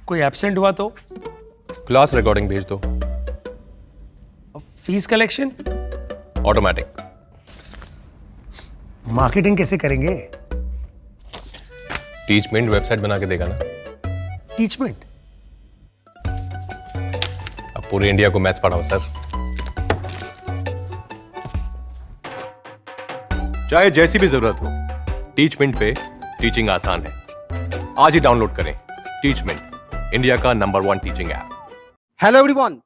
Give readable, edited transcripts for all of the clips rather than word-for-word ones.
कोई एब्सेंट हुआ तो? क्लास रिकॉर्डिंग भेज दो। Fees collection? ऑटोमेटिक। मार्केटिंग कैसे करेंगे? टीचमेंट वेबसाइट बना के देगा ना। टीचमेंट? अब पूरे इंडिया को मैथ्स पढ़ाओ सर। चाहे जैसी भी जरूरत हो, टीचमेंट पे टीचिंग आसान है। आज ही डाउनलोड करें टीचमेंट, इंडिया का number 1 teaching app. Hello everyone.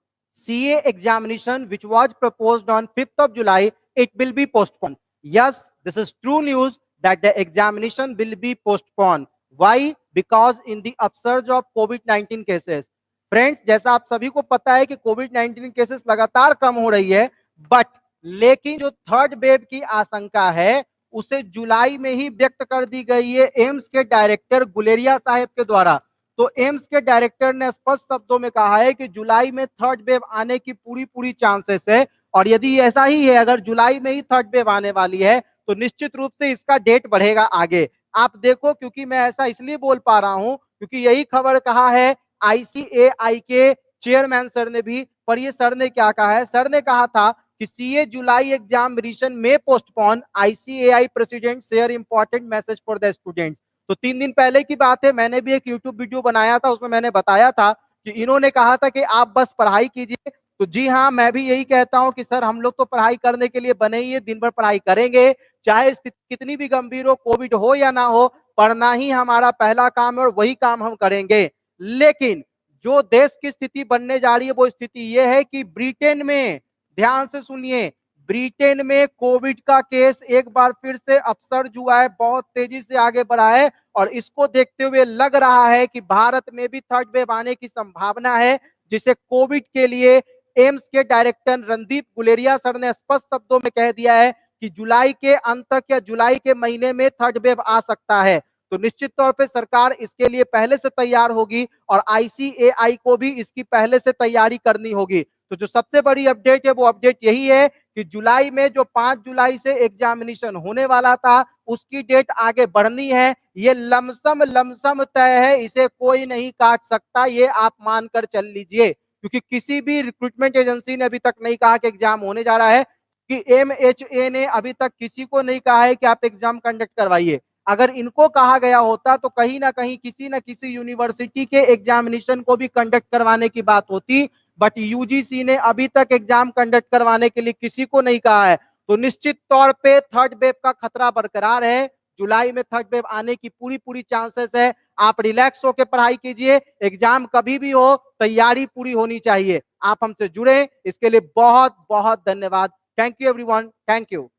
CA examination which was proposed on 5th of July, it will be postponed. Yes, this is true news that the examination will be postponed. Why? Because in the upsurge of COVID-19 cases. Friends, जैसा आप सभी को पता है कि COVID-19 cases लगातार कम हो रही है, बट लेकिन जो थर्ड वेव की आशंका है उसे जुलाई में ही व्यक्त कर दी गई है एम्स के डायरेक्टर गुलेरिया साहब के द्वारा। तो एम्स के डायरेक्टर ने स्पष्ट शब्दों में कहा है कि जुलाई में थर्ड वेव आने की पूरी चांसेस है, और यदि ऐसा ही है, अगर जुलाई में ही थर्ड वेव आने वाली है तो निश्चित रूप से इसका डेट बढ़ेगा आगे। आप देखो, क्योंकि मैं ऐसा इसलिए बोल पा रहा हूं क्योंकि यही खबर कहा है ICAI के चेयरमैन सर ने भी। पर ये सर ने क्या कहा है? सर ने कहा था कि CA जुलाई एग्जामिनेशन में postpone, ICAI president share important message for the students. तो 3 दिन पहले की बात है, मैंने भी एक YouTube वीडियो बनाया था, उसमें मैंने बताया था कि इन्होंने कहा था कि आप बस पढ़ाई कीजिए। तो जी हाँ, मैं भी यही कहता हूं कि सर हम लोग तो पढ़ाई करने के लिए बने ही है, दिन भर पढ़ाई करेंगे, चाहे स्थिति कितनी भी गंभीर हो, कोविड हो या ना हो, पढ़ना ही हमारा पहला काम है और वही काम हम करेंगे। लेकिन जो देश की स्थिति बनने जा रही है वो स्थिति ये है कि ब्रिटेन में, ध्यान से सुनिए, ब्रिटेन में कोविड का केस एक बार फिर से अपसर्ज हुआ है, बहुत तेजी से आगे बढ़ा है, और इसको देखते हुए लग रहा है कि भारत में भी थर्ड वेव आने की संभावना है, जिसे कोविड के लिए एम्स के डायरेक्टर रणदीप गुलेरिया सर ने स्पष्ट शब्दों में कह दिया है कि जुलाई के अंत तक या जुलाई के महीने में थर्ड वेव आ सकता है। तो निश्चित तौर पे सरकार इसके लिए पहले से तैयार होगी और ICAI को भी इसकी पहले से तैयारी करनी होगी। तो जो सबसे बड़ी अपडेट है वो अपडेट यही है कि जुलाई में जो 5 जुलाई से एग्जामिनेशन होने वाला था उसकी डेट आगे बढ़नी है। ये लमसम तय है, इसे कोई नहीं काट सकता, ये आप मानकर चल लीजिए, क्योंकि किसी भी रिक्रूटमेंट एजेंसी ने अभी तक नहीं कहा कि एग्जाम होने जा रहा है, कि MHA ने अभी तक किसी को नहीं कहा है कि आप एग्जाम कंडक्ट करवाइए। अगर इनको कहा गया होता तो कहीं ना कहीं किसी न किसी यूनिवर्सिटी के एग्जामिनेशन को भी कंडक्ट करवाने की बात होती, बट UGC ने अभी तक एग्जाम कंडक्ट करवाने के लिए किसी को नहीं कहा है। तो निश्चित तौर पे थर्ड वेव का खतरा बरकरार है, जुलाई में थर्ड वेव आने की पूरी चांसेस है। आप रिलैक्स होकर पढ़ाई कीजिए, एग्जाम कभी भी हो तैयारी पूरी होनी चाहिए। आप हमसे जुड़े, इसके लिए बहुत बहुत धन्यवाद। Thank you everyone, thank you.